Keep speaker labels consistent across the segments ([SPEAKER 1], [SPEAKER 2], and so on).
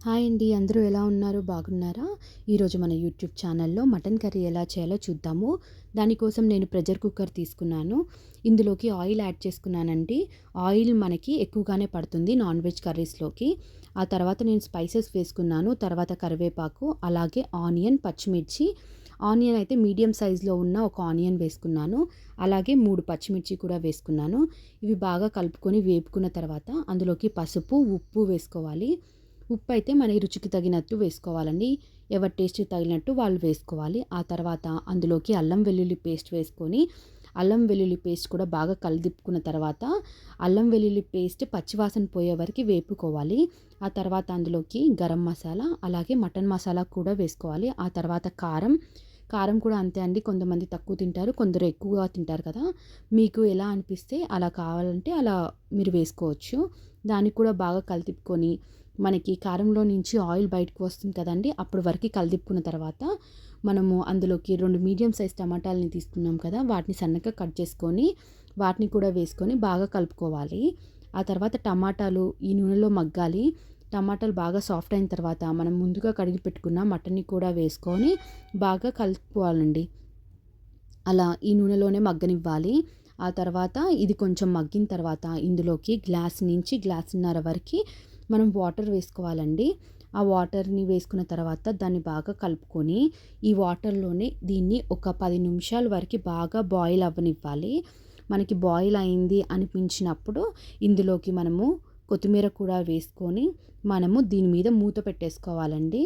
[SPEAKER 1] Hi అండి. అందరూ ఎలా ఉన్నారు? బాగున్నారా? ఈరోజు మన యూట్యూబ్ ఛానల్‌లో మటన్ కర్రీ ఎలా చేయాలో చూద్దాము. దానికోసం నేను ప్రెషర్ కుక్కర్ తీసుకున్నాను. ఇందులోకి ఆయిల్ యాడ్ చేసుకున్నానండి. ఆయిల్ మనకి ఎక్కువగానే పడుతుంది నాన్ వెజ్ కర్రీస్‌లోకి. ఆ తర్వాత నేను స్పైసెస్ వేసుకున్నాను. తర్వాత కరివేపాకు, అలాగే ఆనియన్, పచ్చిమిర్చి. ఆనియన్ అయితే మీడియం సైజులో ఉన్న ఒక ఆనియన్ వేసుకున్నాను. అలాగే 3 పచ్చిమిర్చి కూడా వేసుకున్నాను. ఇవి బాగా కలుపుకొని వేపుకున్న తర్వాత అందులోకి పసుపు, ఉప్పు వేసుకోవాలి. ఉప్పు అయితే మన రుచికి తగినట్టు వేసుకోవాలండి. ఎవరి టేస్ట్‌కి తగినట్టు వాళ్ళు వేసుకోవాలి. ఆ తర్వాత అందులోకి అల్లం వెల్లుల్లి పేస్ట్ వేసుకొని, అల్లం వెల్లుల్లి పేస్ట్ కూడా బాగా కలిదిప్పుకున్న తర్వాత, అల్లం వెల్లుల్లి పేస్ట్ పచ్చివాసన పోయే వరకు వేపుకోవాలి. ఆ తర్వాత అందులోకి గరం మసాలా, అలాగే మటన్ మసాలా కూడా వేసుకోవాలి. ఆ తర్వాత కారం, కారం కూడా అంతే అండి. కొంతమంది తక్కువ తింటారు, కొందరు ఎక్కువగా తింటారు కదా! మీకు ఎలా అనిపిస్తే అలా కావాలంటే అలా మీరు వేసుకోవచ్చు. దాన్ని కూడా బాగా కలితిప్పుకొని మనకి కారంలో నుంచి ఆయిల్ బయటకు వస్తుంది కదండీ! అప్పటి వరకి కలిదిప్పుకున్న తర్వాత, మనము అందులోకి 2 మీడియం సైజ్ టమాటాలని తీసుకున్నాం కదా! వాటిని సన్నగా కట్ చేసుకొని, వాటిని కూడా వేసుకొని బాగా కలుపుకోవాలి. ఆ తర్వాత టమాటాలు ఈ నూనెలో మగ్గాలి. టమాటాలు బాగా సాఫ్ట్ అయిన తర్వాత, మనం ముందుగా కడిగి పెట్టుకున్న మటన్‌ని కూడా వేసుకొని బాగా కలుపుకోవాలండి. అలా ఈ నూనెలోనే మగ్గనివ్వాలి. ఆ తర్వాత ఇది కొంచెం మగ్గిన తర్వాత ఇందులోకి గ్లాస్ నుంచి గ్లాసున్నర వరకి మనం వాటర్ వేసుకోవాలండి. ఆ వాటర్‌ని వేసుకున్న తర్వాత దాన్ని బాగా కలుపుకొని, ఈ వాటర్‌లోనే దీన్ని ఒక 10 నిమిషాల వరకి బాగా బాయిల్ అవ్వనివ్వాలి. మనకి బాయిల్ అయింది అనిపించినప్పుడు ఇందులోకి మనము కొత్తిమీర కూడా వేసుకొని, మనము దీని మీద మూత పెట్టేసుకోవాలండి.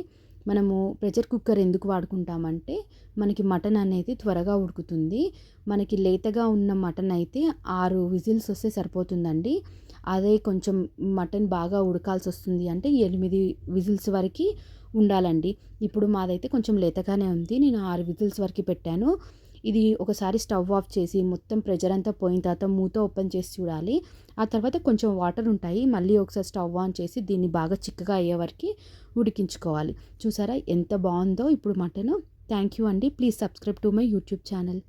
[SPEAKER 1] మనము ప్రెషర్ కుక్కర్ ఎందుకు వాడుకుంటామంటే, మనకి మటన్ అనేది త్వరగా ఉడుకుతుంది. మనకి లేతగా ఉన్న మటన్ అయితే 6 విజిల్స్ వస్తే సరిపోతుందండి. అదే కొంచెం మటన్ బాగా ఉడకాల్సొస్తుంది అంటే 8 విజిల్స్ వరకి ఉండాలండి. ఇప్పుడు మాదైతే కొంచెం లేతగానే ఉంది. నేను 6 విజిల్స్ వరకి పెట్టాను. ఇది ఒకసారి స్టవ్ ఆఫ్ చేసి మొత్తం ప్రెషర్ అంతా పోయిన తర్వాత మూత ఓపెన్ చేసి చూడాలి. ఆ తర్వాత కొంచెం వాటర్ ఉంటాయి. మళ్ళీ ఒకసారి స్టవ్ ఆన్ చేసి దీన్ని బాగా చిక్కగా అయ్యే వరకి ఉడికించుకోవాలి. చూసారా ఎంత బావుందో ఇప్పుడు మటను. థ్యాంక్ యూ అండి. Please subscribe to my YouTube channel.